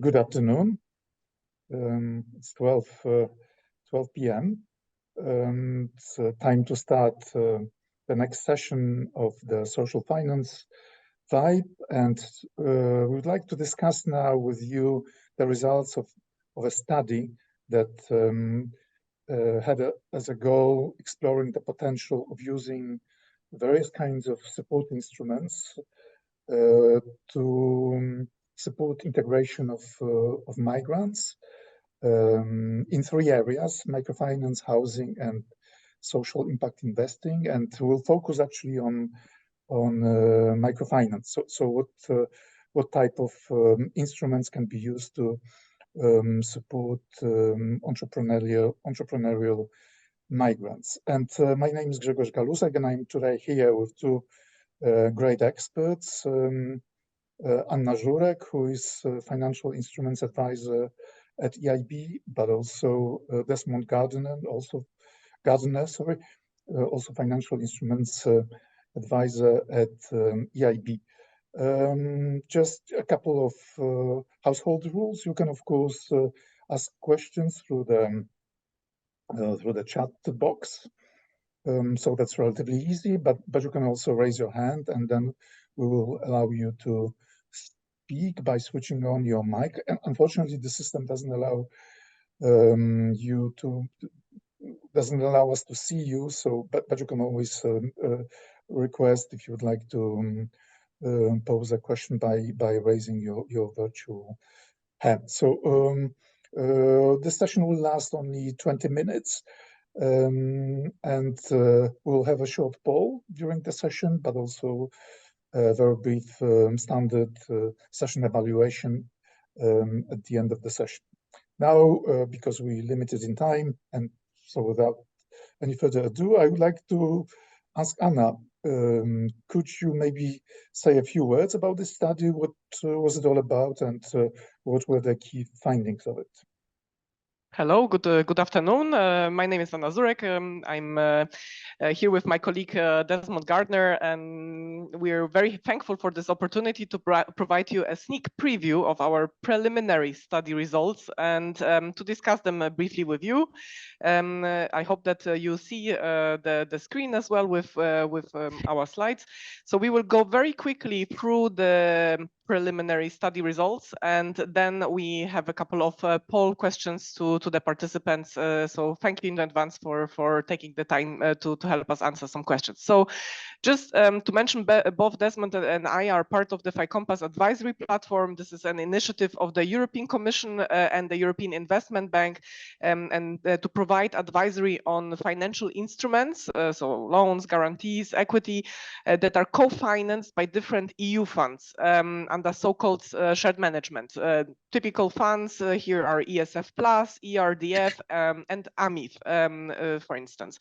Good afternoon. It's 12 p.m. It's time to start the next session of the social finance vibe, and we would like to discuss now with you the results of a study that had as a goal exploring the potential of using various kinds of support instruments to support integration of migrants in three areas: microfinance, housing, and social impact investing. And we'll focus actually on microfinance. So what type of instruments can be used to support entrepreneurial migrants? And my name is Grzegorz Galusek, and I'm today here with two great experts. Anna Żurek, who is financial instruments advisor at EIB, but also Desmond Gardner, also financial instruments advisor at EIB. Just a couple of household rules. You can, of course, ask questions through the chat box. So that's relatively easy, but you can also raise your hand, and then we will allow you to speak by switching on your mic. And unfortunately, the system doesn't allow us to see you. So, but you can always request if you would like to pose a question by raising your virtual hand. So this session will last only 20 minutes. And we'll have a short poll during the session, but also a very brief standard session evaluation at the end of the session. Now, because we're limited in time, and so without any further ado, I would like to ask Anna, could you maybe say a few words about this study? What was it all about, and what were the key findings of it? Hello, good afternoon. My name is Anna Żurek. I'm here with my colleague Desmond Gardner, and we're very thankful for this opportunity to provide you a sneak preview of our preliminary study results and to discuss them briefly with you. I hope that you see the screen as well with our slides. So we will go very quickly through the preliminary study results, and then we have a couple of poll questions to the participants. So thank you in advance for taking the time to help us answer some questions. So just to mention, both Desmond and I are part of the FICOMPAS advisory platform. This is an initiative of the European Commission and the European Investment Bank, and to provide advisory on financial instruments, so loans, guarantees, equity, that are co-financed by different EU funds under so-called shared management. Typical funds here are ESF+, ERDF, and AMIF, for instance.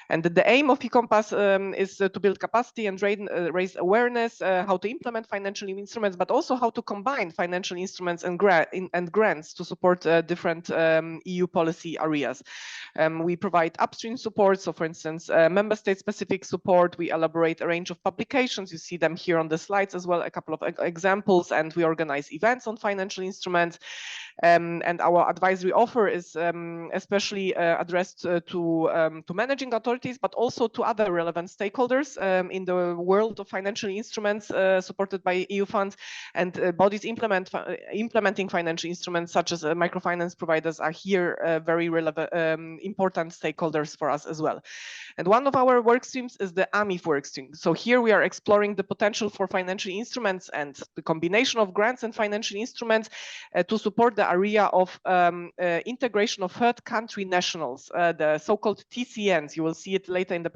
And the aim of FICOMPAS is to build capacity and raise awareness how to implement financial instruments, but also how to combine financial instruments and grants to support different EU policy areas. We provide upstream support, so for instance, member state-specific support. We elaborate a range of publications. You see them here on the slides as well, a couple of examples, and we organize events on financial instruments. And our advisory offer is especially addressed to managing authorities, but also to other relevant stakeholders in the world of financial instruments supported by EU funds, and bodies implementing financial instruments such as microfinance providers are here very relevant, important stakeholders for us as well. And one of our work streams is the AMIF work stream. So here we are exploring the potential for financial instruments and the combination of grants and financial instruments to support the area of integration of third country nationals, the so-called TCNs. You will see it later in the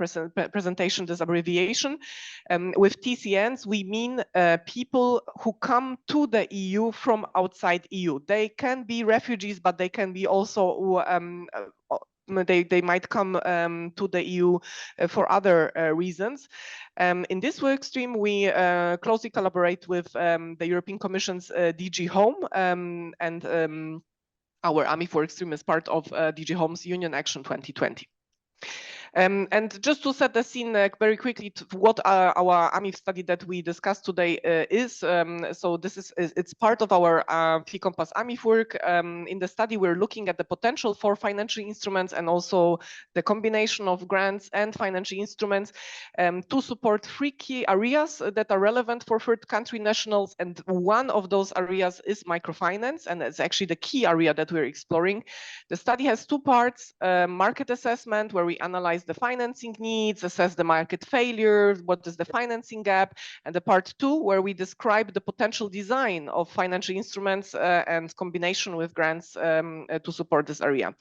presentation, this abbreviation. With TCNs, we mean people who come to the EU from outside EU. They can be refugees, but they can be also they might come to the EU for other reasons. In this work stream, we closely collaborate with the European Commission's DG Home, and our AMIF work stream is part of DG Home's Union Action 2020. And just to set the scene very quickly, to what our AMIF study that we discussed today is. So this is it's part of our Fee Compass AMIF work. In the study, we're looking at the potential for financial instruments and also the combination of grants and financial instruments to support 3 key areas that are relevant for third country nationals. And one of those areas is microfinance, and it's actually the key area that we're exploring. The study has 2 parts: market assessment, where we analyze the financing needs, assess the market failure, what is the financing gap, and the part 2, where we describe the potential design of financial instruments and combination with grants to support this area.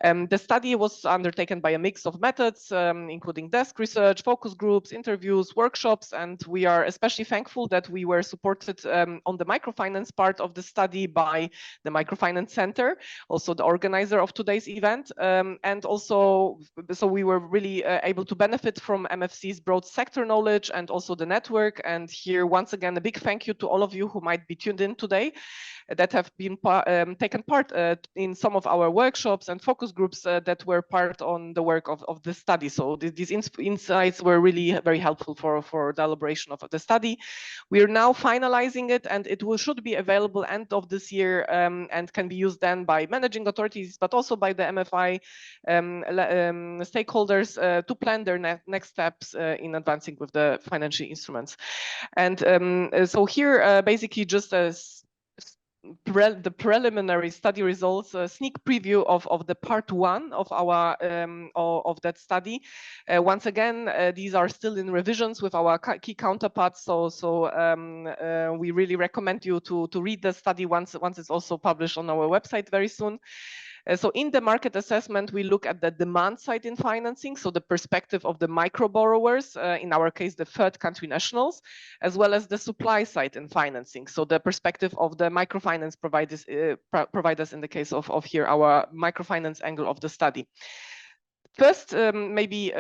The study was undertaken by a mix of methods, including desk research, focus groups, interviews, workshops, and we are especially thankful that we were supported on the microfinance part of the study by the Microfinance Center, also the organizer of today's event, and also so we were really able to benefit from MFC's broad sector knowledge and also the network. And here, once again, a big thank you to all of you who might be tuned in today that have been taken part in some of our workshops and focus groups that were part on the work of the study. So these insights were really very helpful for the elaboration of the study. We are now finalizing it, and it should be available end of this year and can be used then by managing authorities, but also by the MFI stakeholders to plan their next steps in advancing with the financial instruments. And so here, basically just as the preliminary study results, a sneak preview of the part 1 of our of that study. Once again, these are still in revisions with our key counterparts, so we really recommend you to read the study once it's also published on our website very soon. So in the market assessment, we look at the demand side in financing, so the perspective of the micro borrowers, in our case, the third country nationals, as well as the supply side in financing, so the perspective of the microfinance providers in the case of here, our microfinance angle of the study. First, maybe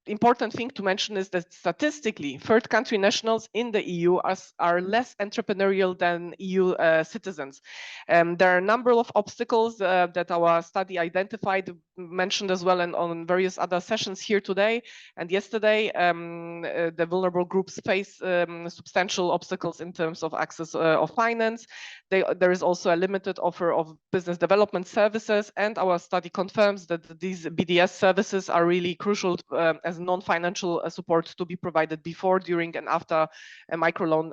important thing to mention is that statistically, third country nationals in the EU are less entrepreneurial than EU citizens. There are a number of obstacles that our study identified, mentioned as well on various other sessions here today and yesterday. The vulnerable groups face substantial obstacles in terms of access of finance. There is also a limited offer of business development services, and our study confirms that these BDS services are really crucial as non-financial support to be provided before, during, and after a microloan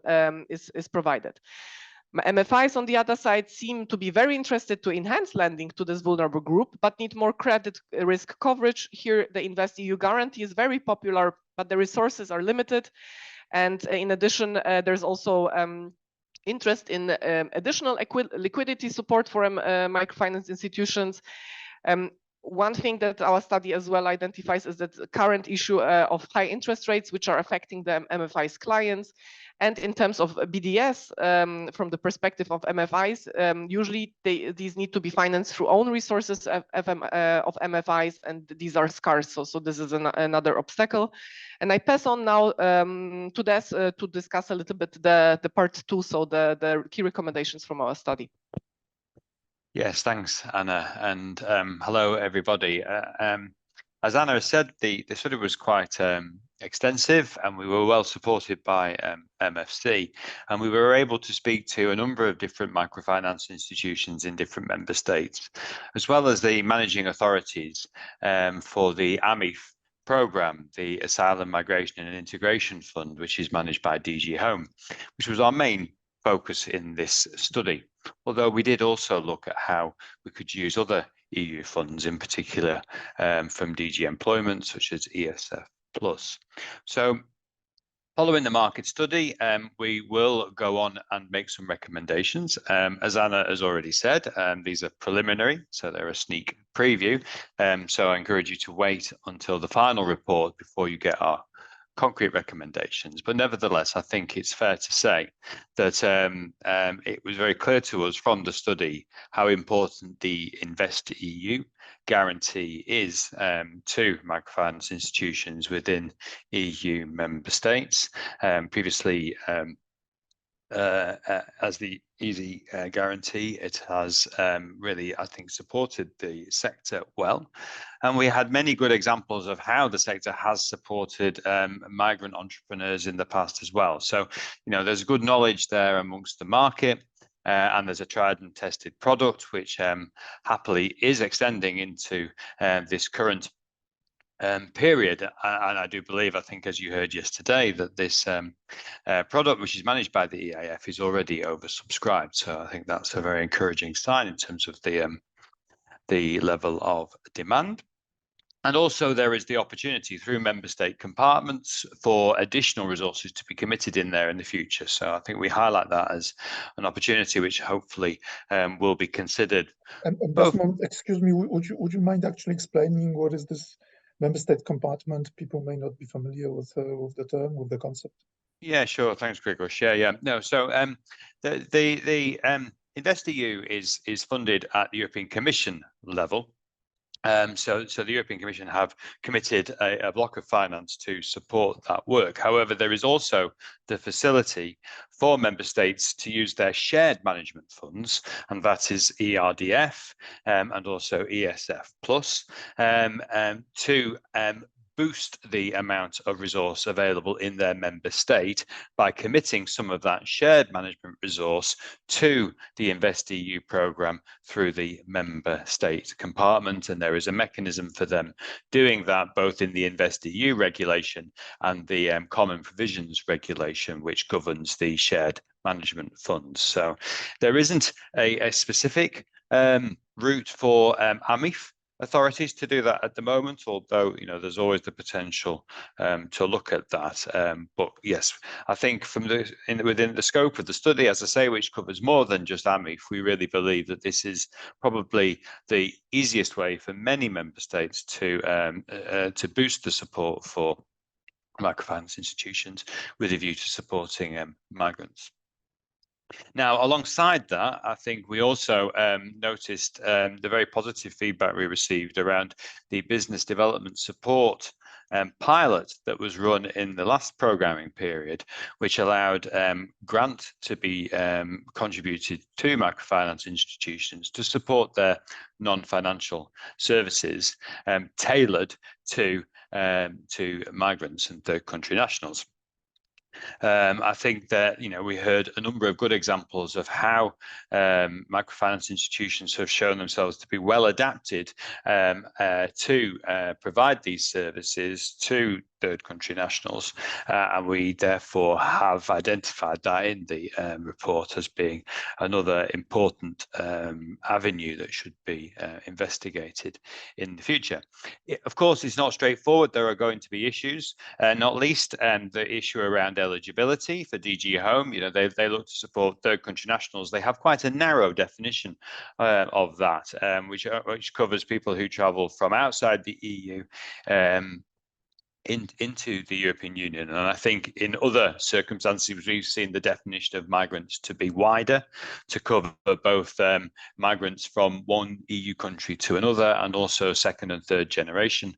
is provided. MFIs, on the other side, seem to be very interested to enhance lending to this vulnerable group, but need more credit risk coverage. Here, the InvestEU guarantee is very popular, but the resources are limited. And in addition, there's also interest in additional liquidity support for microfinance institutions. One thing that our study as well identifies is that the current issue of high interest rates, which are affecting the MFI's clients. And in terms of BDS, from the perspective of MFIs, usually these need to be financed through own resources of MFIs, and these are scarce. So this is another obstacle. And I pass on now to Des to discuss a little bit the part 2, so the key recommendations from our study. Yes, thanks, Anna, and hello, everybody. As Anna said, the study was quite extensive, and we were well supported by MFC, and we were able to speak to a number of different microfinance institutions in different member states, as well as the managing authorities for the AMIF program, the Asylum, Migration and Integration Fund, which is managed by DG Home, which was our main focus in this study. Although we did also look at how we could use other EU funds, in particular from DG Employment, such as ESF+. So following the market study, we will go on and make some recommendations. As Anna has already said, these are preliminary, so they're a sneak preview. So I encourage you to wait until the final report before you get our concrete recommendations. But nevertheless, I think it's fair to say that it was very clear to us from the study how important the InvestEU guarantee is to microfinance institutions within EU member states. Previously, as the easy guarantee. It has really, I think, supported the sector well. And we had many good examples of how the sector has supported migrant entrepreneurs in the past as well. So, there's good knowledge there amongst the market. And there's a tried and tested product, which happily is extending into this current period. And I do believe, I think, as you heard yesterday, that this product, which is managed by the EAF, is already oversubscribed. So I think that's a very encouraging sign in terms of the level of demand. And also there is the opportunity through member state compartments for additional resources to be committed in there in the future. So I think we highlight that as an opportunity which hopefully will be considered. And Desmond, excuse me, would you mind actually explaining what is this member state compartment? People may not be familiar with the term, with the concept. Yeah, sure. Thanks, Gregor. Yeah. No, so the InvestEU is funded at the European Commission level. So the European Commission have committed a block of finance to support that work. However, there is also the facility for member states to use their shared management funds, and that is ERDF and also ESF Plus to boost the amount of resource available in their member state by committing some of that shared management resource to the InvestEU programme through the member state compartment. And there is a mechanism for them doing that both in the InvestEU regulation and the Common Provisions regulation, which governs the shared management funds. So there isn't a specific route for AMIF authorities to do that at the moment, although there's always the potential to look at that. But yes, I think within the scope of the study, as I say, which covers more than just AMIF, we really believe that this is probably the easiest way for many member states to boost the support for microfinance institutions with a view to supporting migrants. Now, alongside that, I think we also noticed the very positive feedback we received around the business development support pilot that was run in the last programming period, which allowed grant to be contributed to microfinance institutions to support their non-financial services tailored to migrants and third country nationals. I think that we heard a number of good examples of how microfinance institutions have shown themselves to be well adapted to provide these services to third country nationals, and we therefore have identified that in the report as being another important avenue that should be investigated in the future. Of course, it's not straightforward. There are going to be issues, not least the issue around eligibility for DG Home. They look to support third country nationals. They have quite a narrow definition of that, which covers people who travel from outside the EU into the European Union. And I think in other circumstances, we've seen the definition of migrants to be wider, to cover both migrants from one EU country to another, and also second and third generation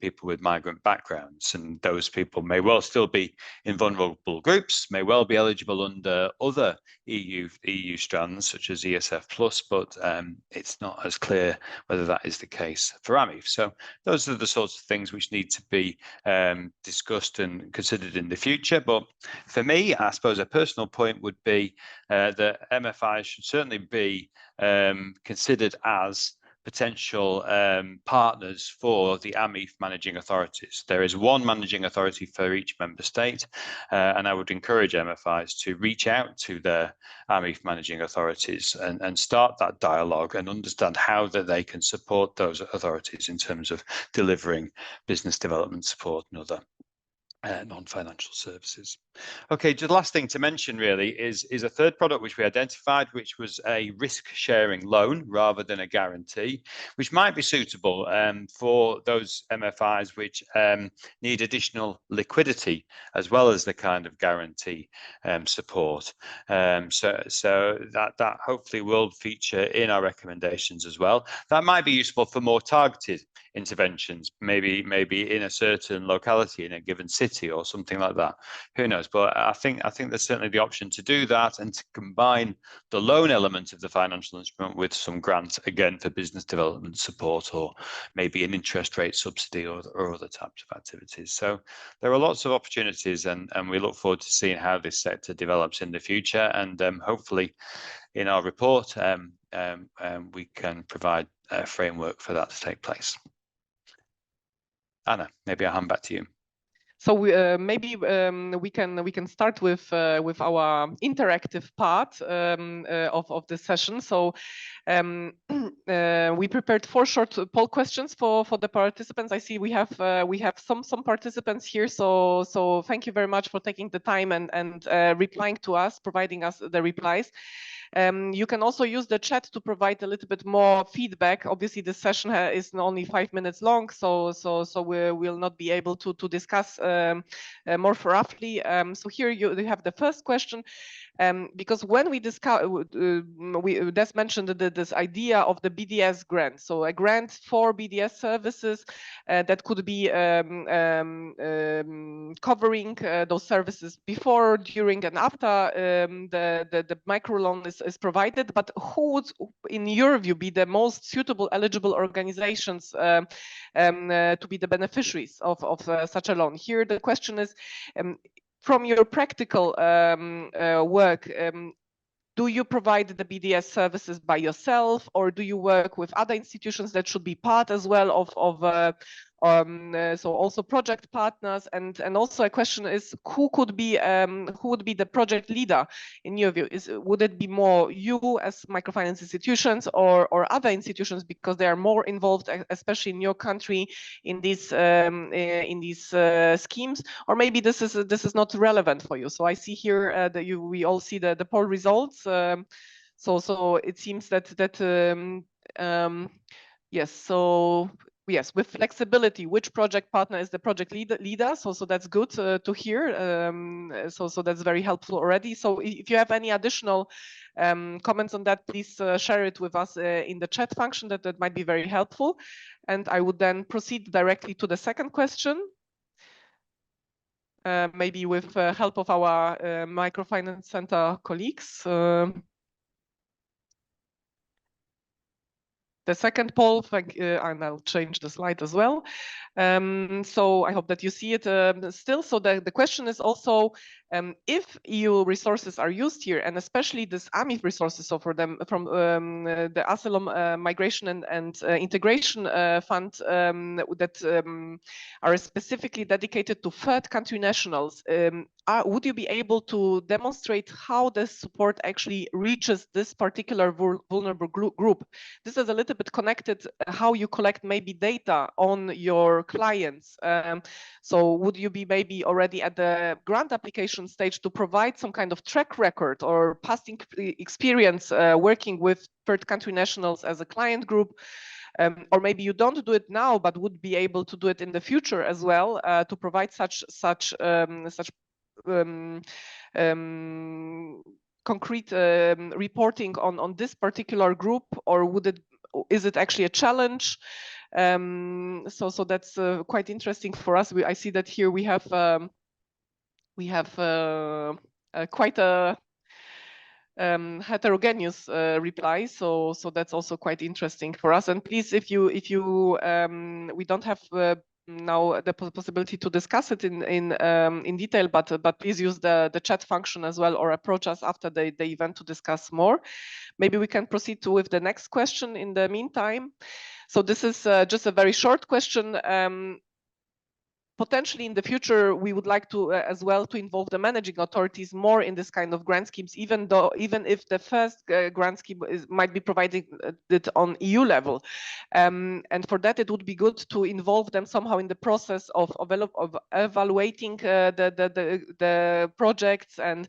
people with migrant backgrounds. And those people may well still be in vulnerable groups, may well be eligible under other EU strands, such as ESF Plus, but it's not as clear whether that is the case for AMIF. So those are the sorts of things which need to be discussed and considered in the future. But for me, I suppose a personal point would be that MFIs should certainly be considered as potential partners for the AMIF managing authorities. There is one managing authority for each member state, and I would encourage MFIs to reach out to their AMIF managing authorities and start that dialogue and understand how that they can support those authorities in terms of delivering business development support and other non-financial services. Okay, the last thing to mention really is a third product which we identified, which was a risk-sharing loan rather than a guarantee, which might be suitable for those MFIs which need additional liquidity as well as the kind of guarantee support. So that hopefully will feature in our recommendations as well. That might be useful for more targeted interventions, maybe in a certain locality in a given city or something like that. Who knows? But I think there's certainly the option to do that and to combine the loan element of the financial instrument with some grant, again, for business development support, or maybe an interest rate subsidy or other types of activities. So there are lots of opportunities, and we look forward to seeing how this sector develops in the future. And hopefully in our report, we can provide a framework for that to take place. Anna, maybe I'll hand back to you. So maybe we can start with our interactive part of this session. So we prepared 4 short poll questions for the participants. I see we have some participants here. So thank you very much for taking the time and replying to us, providing us the replies. You can also use the chat to provide a little bit more feedback. Obviously, this session is only 5 minutes long, so we will not be able to discuss more roughly. So here you have the first question. Because when we discuss, Des mentioned this idea of the BDS grant, so a grant for BDS services that could be covering those services before, during, and after the microloan is provided. But who would, in your view, be the most suitable eligible organizations to be the beneficiaries of such a loan? Here the question is, from your practical work, do you provide the BDS services by yourself, or do you work with other institutions that should be part as well of so also project partners? And also a question is, who would be the project leader in your view? Would it be more you as microfinance institutions or other institutions, because they are more involved, especially in your country, in these schemes? Or maybe this is not relevant for you. So I see here that we all see the poll results. So it seems that yes. So yes, with flexibility, which project partner is the project leader? So that's good to hear. So that's very helpful already. So if you have any additional comments on that, please share it with us in the chat function. That might be very helpful. And I would then proceed directly to the second question. Maybe with help of our Microfinance Center colleagues. The second poll, and I'll change the slide as well. So I hope that you see it still. So the question is also, if EU resources are used here, and especially this AMIF resources, so for them from the Asylum Migration and Integration Fund that are specifically dedicated to third country nationals, would you be able to demonstrate how this support actually reaches this particular vulnerable group? This is a little bit connected how you collect maybe data on your clients. So would you be maybe already at the grant application stage to provide some kind of track record or past experience working with third country nationals as a client group? Or maybe you don't do it now, but would be able to do it in the future as well, to provide such concrete reporting on this particular group, or is it actually a challenge? So that's quite interesting for us. I see that here we have quite a heterogeneous reply, so that's also quite interesting for us. And please, if you we don't have now the possibility to discuss it in detail, but please use the chat function as well, or approach us after the event to discuss more. Maybe we can proceed with the next question in the meantime. So this is just a very short question. Potentially in the future, we would like to as well to involve the managing authorities more in this kind of grant schemes, even if the first grant scheme might be provided it on EU level. And for that, it would be good to involve them somehow in the process of evaluating the projects, and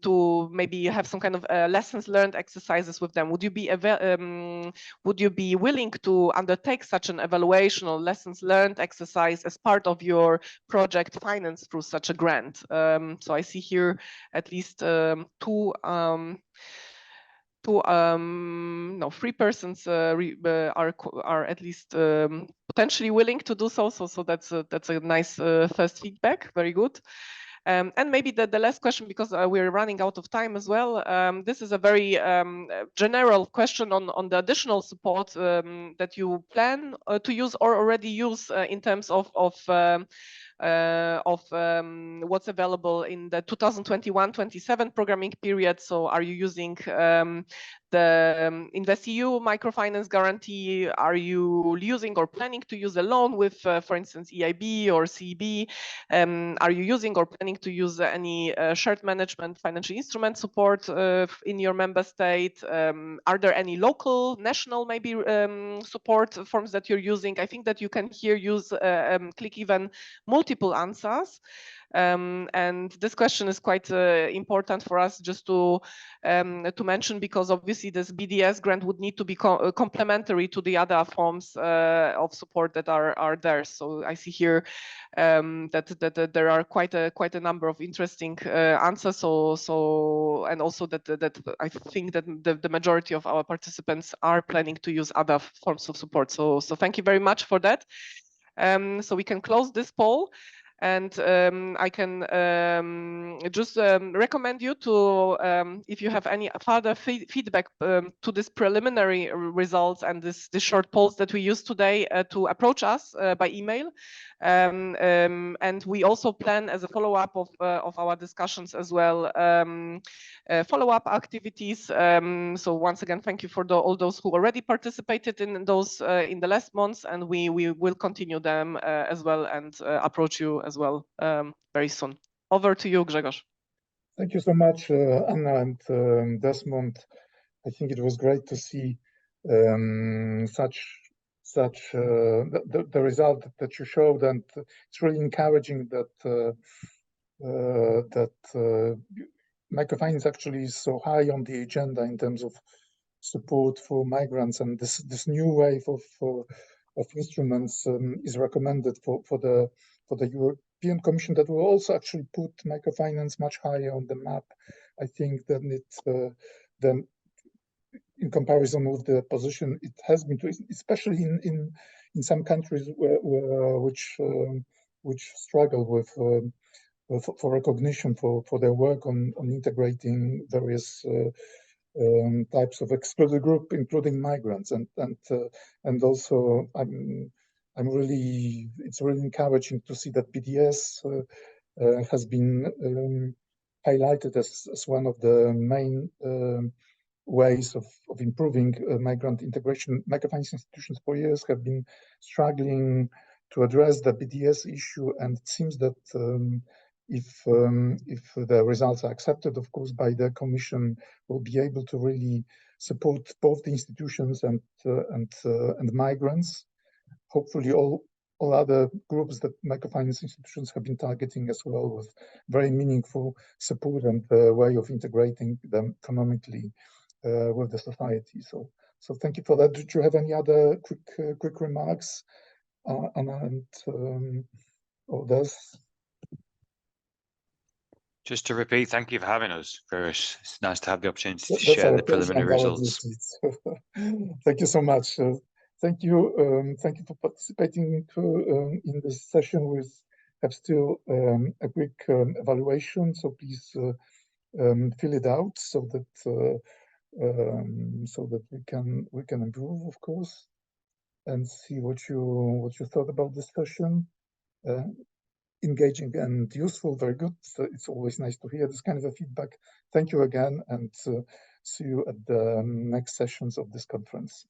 to maybe have some kind of lessons learned exercises with them. Would you be willing to undertake such an evaluation or lessons learned exercise as part of your project finance through such a grant? So I see here at least two 3 persons are at least potentially willing to do so. So that's a nice first feedback. Very good. And maybe the last question, because we're running out of time as well. This is a very general question on the additional support that you plan to use or already use in terms of what's available in the 2021-27 programming period. So are you using the InvestEU microfinance guarantee? Are you using or planning to use a loan with, for instance, EIB or CEB? Are you using or planning to use any shared management financial instrument support in your member state? Are there any local, national, maybe support forms that you're using? I think that you can here use click even multiple answers. And this question is quite important for us just to mention, because obviously this BDS grant would need to be complementary to the other forms of support that are there. So I see here that there are quite a number of interesting answers. So and also that I think that the majority of our participants are planning to use other forms of support. So thank you very much for that. So we can close this poll. And I can just recommend you to, if you have any further feedback to this preliminary results and this short polls that we used today, to approach us by email. And we also plan, as a follow-up of our discussions as well, follow-up activities. So once again, thank you for all those who already participated in those in the last months, and we will continue them as well and approach you as well very soon. Over to you, Grzegorz. Thank you so much, Anna and Desmond. I think it was great to see the result that you showed, and it's really encouraging that microfinance actually is so high on the agenda in terms of support for migrants, and this new wave of instruments is recommended for the European Commission, that will also actually put microfinance much higher on the map. I think that then in comparison with the position it has been, especially in some countries which struggle with for recognition for their work on integrating various types of excluded group, including migrants, and also it's really encouraging to see that BDS has been highlighted as one of the main ways of improving migrant integration. Microfinance institutions for years have been struggling to address the BDS issue, and it seems that if the results are accepted, of course, by the Commission, we'll be able to really support both the institutions and migrants. Hopefully, all other groups that microfinance institutions have been targeting as well, with very meaningful support and way of integrating them economically with the society. So thank you for that. Did you have any other quick remarks, Anna and others? Just to repeat, thank you for having us, Grzegorz. It's nice to have the opportunity to share the preliminary results. Thank you so much. Thank you for participating in this session. We have still a quick evaluation, so please fill it out so that we can improve, of course, and see what you thought about this session. Engaging and useful, very good. So it's always nice to hear this kind of a feedback. Thank you again, and see you at the next sessions of this conference.